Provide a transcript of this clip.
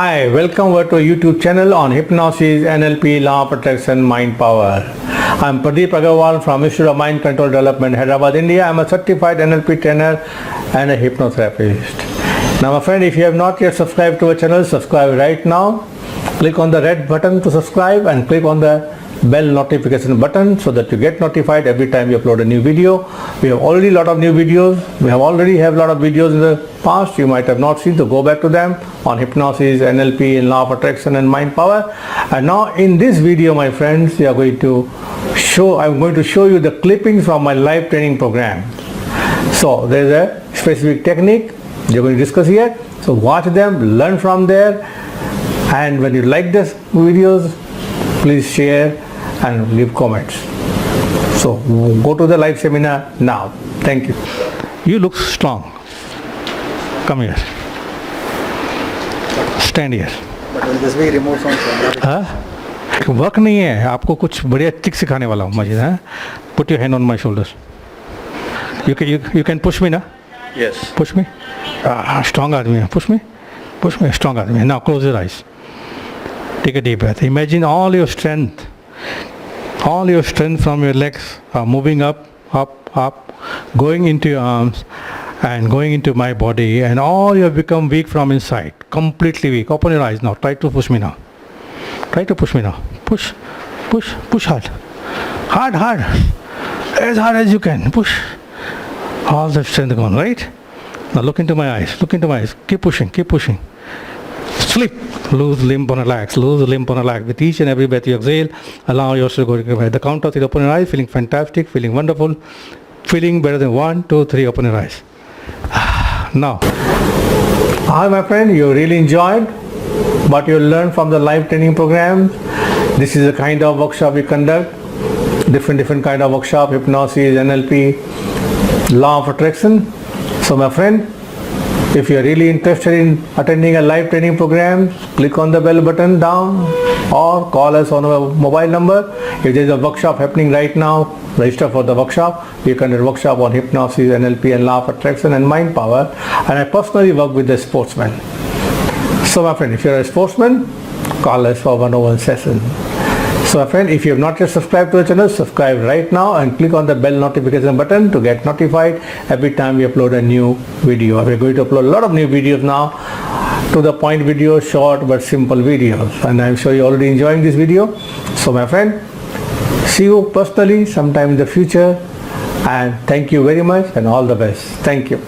Hi, welcome over to YouTube channel on Hypnosis, NLP, Law of Attraction, Mind Power. I'm Pradeep Aggarwal from Institute of Mind Control Development, Hyderabad, India. I'm a certified NLP trainer and a hypnotherapist. Now my friend, if you have not yet subscribed to our channel, subscribe right now. Click on the red button to subscribe and click on the bell notification button so that you get notified every time we upload a new video. We have already a lot of new videos. We have already have a lot of videos in the past you might have not seen, so go back to them on Hypnosis, NLP, and Law of Attraction and Mind Power. And now in this video, my friends, I'm going to show you the clippings from my live training program. So there is a specific technique we're going to discuss here. So watch them, learn from there, and when you like this videos, please share and leave comments. So go to the live seminar now. Thank you. You look strong. Come here. Stand here. But will this be removed from camera? Work नहीं है, आपको कुछ बढ़िया trick सिखाने वाला हूँ मजीद. हाँ, put your hand on my shoulders. You can push me ना. Yes. Push me. स्ट्रॉन्ग आदमी है. Push me. स्ट्रॉन्ग आदमी है. Now close your eyes. Take a deep breath. Imagine all your strength from your legs are moving up, going into your arms and going into my body, and all you have become weak from inside, completely weak. Open your eyes now. Try to push me now. Push hard. As hard as you can. Push. All the strength gone, right? Now look into my eyes. Keep pushing. Slip. Lose limp on a leg. With each and every breath you exhale, allow yourself to go. At the count of 3, open your eyes, feeling fantastic, feeling wonderful, feeling better than 1, 2, 3, open your eyes. Now, hi my friend, you really enjoyed what you learned from the live training program. This is the kind of workshop we conduct, different kind of workshop, hypnosis, NLP, law of attraction. So my friend, if you are really interested in attending a live training program, click on the bell button down or call us on our mobile number. If there is a workshop happening right now, register for the workshop. We conduct a workshop on hypnosis, NLP, and law of attraction and mind power. And I personally work with the sportsmen. So my friend, if you are a sportsman, call us for 101 session. So my friend, if you have not yet subscribed to the channel, subscribe right now and click on the bell notification button to get notified every time we upload a new video. We are going to upload a lot of new videos now, to the point videos, short but simple videos, and I am sure you are already enjoying this video. So my friend, see you personally sometime in the future, and thank you very much and all the best. Thank you.